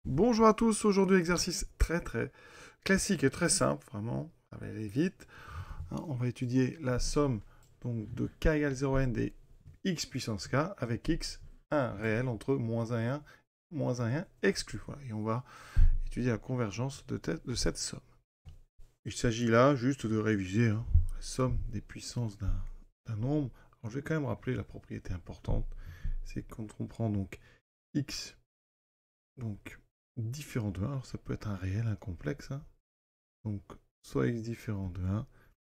Bonjour à tous, aujourd'hui exercice très classique et très simple, vraiment, ça va aller vite. On va étudier la somme donc, de k égale 0n des x puissance k avec x, un réel entre moins 1 et 1, moins 1 et 1 exclu. Voilà. Et on va étudier la convergence de cette somme. Il s'agit là juste de réviser la somme des puissances d'un nombre. Alors, je vais quand même rappeler la propriété importante, c'est quand on prend donc x donc différent de 1, alors ça peut être un réel, un complexe, donc soit x différent de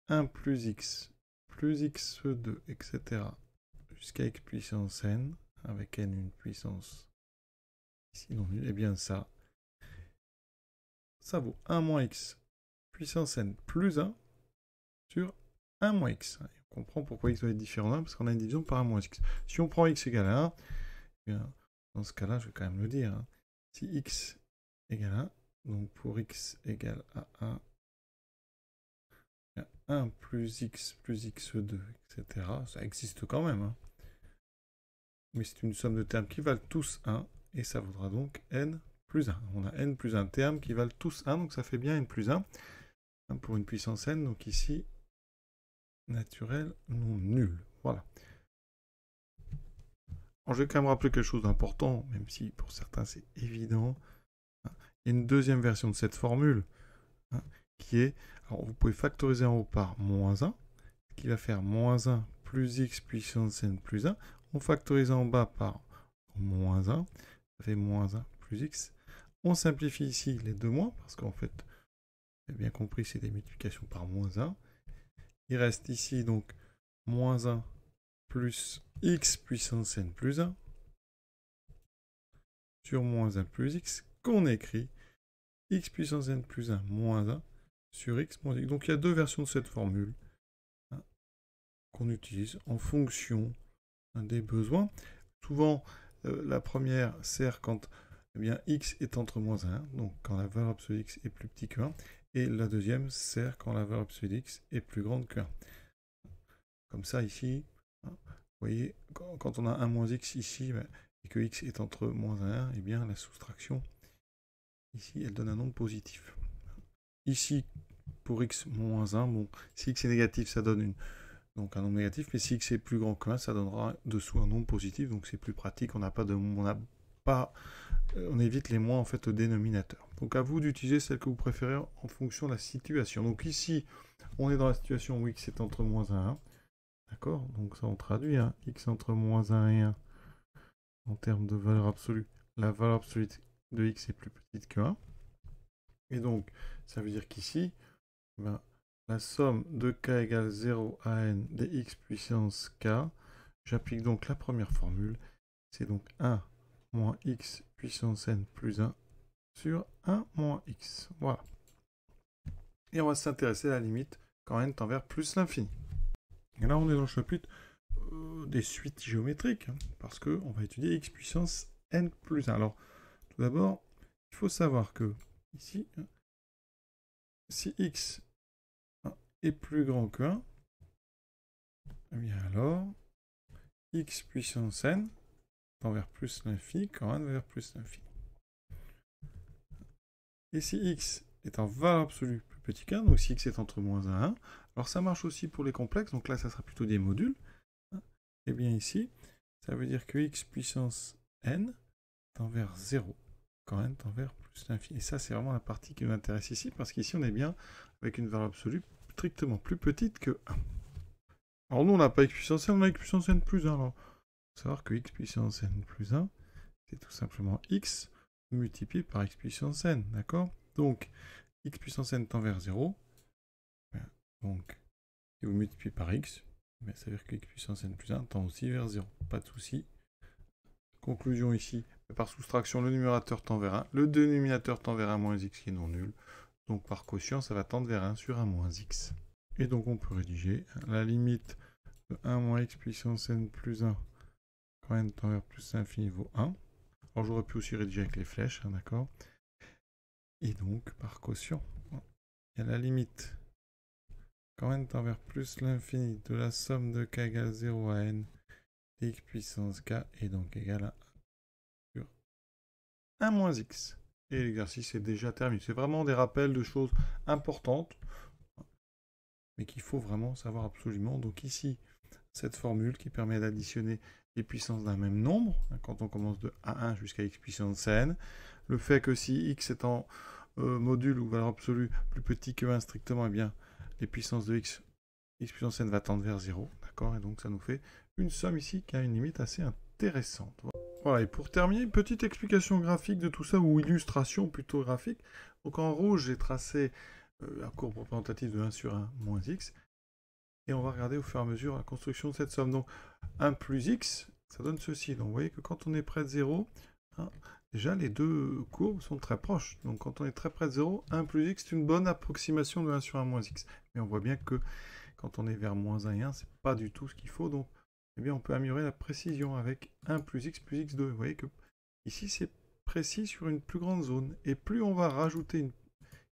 1 plus x2, etc. jusqu'à x puissance n, avec n une puissance ici non nulle, et bien ça vaut 1 moins x puissance n plus 1 sur 1 moins x. On comprend pourquoi x doit être différent de 1, parce qu'on a une division par 1 moins x. Si on prend x égale à 1, eh bien, dans ce cas-là, je vais quand même le dire, si x égale 1, donc pour x égale à 1, 1 plus x2, etc. Ça existe quand même. Mais c'est une somme de termes qui valent tous 1, et ça vaudra donc n plus 1. On a n plus 1 termes qui valent tous 1, donc ça fait bien n plus 1 pour une puissance n, donc ici, naturel non nul. Voilà. Alors, je vais quand même rappeler quelque chose d'important, même si pour certains c'est évident. Il y a une deuxième version de cette formule, qui est, alors vous pouvez factoriser en haut par moins 1, qui va faire moins 1 plus x puissance n plus 1. On factorise en bas par moins 1, ça fait moins 1 plus x. On simplifie ici les deux moins, parce qu'en fait, vous avez bien compris, c'est des multiplications par moins 1. Il reste ici donc moins 1 plus x puissance n plus 1 sur moins 1 plus x, qu'on écrit x puissance n plus 1 moins 1 sur x moins x. Donc il y a deux versions de cette formule qu'on utilise en fonction des besoins. Souvent, la première sert quand x est entre moins 1, donc quand la valeur absolue x est plus petit que 1, et la deuxième sert quand la valeur absolue x est plus grande que 1. Comme ça, ici, vous voyez, quand on a 1 moins x ici, et que x est entre moins 1 et 1, et bien la soustraction, ici, elle donne un nombre positif. Ici, pour x moins 1, bon, si x est négatif, ça donne donc un nombre négatif, mais si x est plus grand que 1, ça donnera dessous un nombre positif, donc c'est plus pratique, on évite les moins en fait au dénominateur. Donc à vous d'utiliser celle que vous préférez en fonction de la situation. Donc ici, on est dans la situation où x est entre moins 1 et 1, d'accord? Donc ça on traduit, x entre moins 1 et 1 en termes de valeur absolue. La valeur absolue de x est plus petite que 1. Et donc, ça veut dire qu'ici, la somme de k égale 0 à n des x puissance k, j'applique donc la première formule, c'est donc 1 moins x puissance n plus 1 sur 1 moins x. Voilà. Et on va s'intéresser à la limite quand n tend vers plus l'infini. Et là, on est dans le chapitre des suites géométriques, parce qu'on va étudier x puissance n plus 1. Alors, tout d'abord, il faut savoir que ici, si x est plus grand que 1, eh bien alors, x puissance n tend vers plus l'infini quand n va vers plus l'infini. Et si x est en valeur absolue plus petit qu'un, donc si x est entre moins 1 et 1, alors ça marche aussi pour les complexes, donc là ça sera plutôt des modules. Et bien ici, ça veut dire que x puissance n tend vers 0 quand n tend vers plus l'infini. Et ça c'est vraiment la partie qui nous intéresse ici, parce qu'ici on est bien avec une valeur absolue strictement plus petite que 1. Alors nous on n'a pas x puissance n, on a x puissance n plus 1. Alors, il faut savoir que x puissance n plus 1, c'est tout simplement x multiplié par x puissance n, d'accord? Donc, x puissance n tend vers 0. Donc, si vous multipliez par x, ça veut dire que x puissance n plus 1 tend aussi vers 0. Pas de souci. Conclusion ici, par soustraction, le numérateur tend vers 1, le dénominateur tend vers 1 moins x qui est non nul. Donc par quotient, ça va tendre vers 1 sur 1 moins x. Et donc on peut rédiger la limite de 1 moins x puissance n plus 1 quand n tend vers plus l'infini vaut 1. Alors j'aurais pu aussi rédiger avec les flèches, d'accord? Et donc par quotient, il y a la limite quand n tend vers plus l'infini de la somme de k égale 0 à n x puissance k est donc égale à 1 sur 1 moins x. Et l'exercice est déjà terminé. C'est vraiment des rappels de choses importantes, mais qu'il faut vraiment savoir absolument. Donc ici, cette formule qui permet d'additionner les puissances d'un même nombre, quand on commence de A1 jusqu'à x puissance n. Le fait que si x est en module ou valeur absolue plus petit que 1 strictement, eh bien, les puissances de x puissance n va tendre vers 0. D'accord? Et donc ça nous fait une somme ici qui a une limite assez intéressante. Voilà, et pour terminer, une petite explication graphique de tout ça, ou illustration plutôt graphique. Donc en rouge, j'ai tracé la courbe représentative de 1 sur 1 moins x. Et on va regarder au fur et à mesure la construction de cette somme. Donc 1 plus x, ça donne ceci. Donc vous voyez que quand on est près de 0, hein, déjà les deux courbes sont très proches. Donc quand on est très près de 0, 1 plus x, c'est une bonne approximation de 1 sur 1 moins x. Mais on voit bien que quand on est vers moins 1 et 1, c'est pas du tout ce qu'il faut. Donc eh bien, on peut améliorer la précision avec 1 plus x2. Vous voyez que ici, c'est précis sur une plus grande zone. Et plus on va rajouter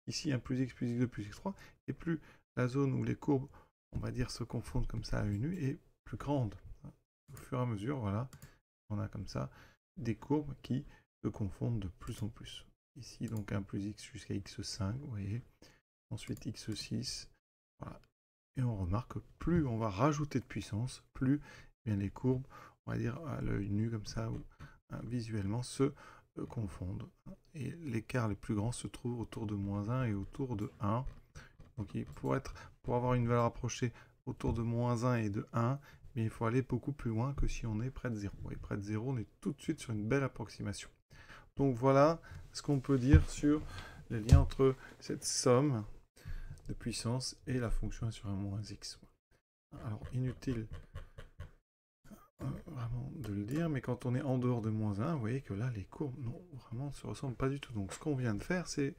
ici 1 plus x2 plus x3, et plus la zone où les courbes, on va dire, se confondent comme ça à une vue est plus grande. Au fur et à mesure, voilà, on a comme ça des courbes qui se confondent de plus en plus. Ici, donc 1 plus x jusqu'à x5, vous voyez. Ensuite, x6, voilà. Et on remarque que plus on va rajouter de puissance, plus bien les courbes, on va dire à l'œil nu comme ça, ou visuellement, se confondent. Et l'écart le plus grand se trouve autour de moins 1 et autour de 1. Donc pour avoir une valeur approchée autour de moins 1 et de 1, mais il faut aller beaucoup plus loin que si on est près de 0. Et près de 0, on est tout de suite sur une belle approximation. Donc voilà ce qu'on peut dire sur les liens entre cette somme de puissance et la fonction 1 sur 1 moins x. Alors inutile vraiment de le dire, mais quand on est en dehors de moins 1, vous voyez que là les courbes vraiment se ressemblent pas du tout. Donc ce qu'on vient de faire, c'est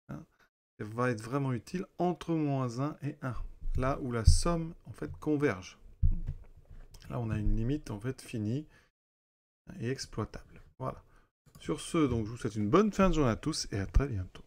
ça va être vraiment utile entre moins 1 et 1, là où la somme en fait converge. Là on a une limite en fait finie et exploitable. Voilà. Sur ce, donc je vous souhaite une bonne fin de journée à tous et à très bientôt.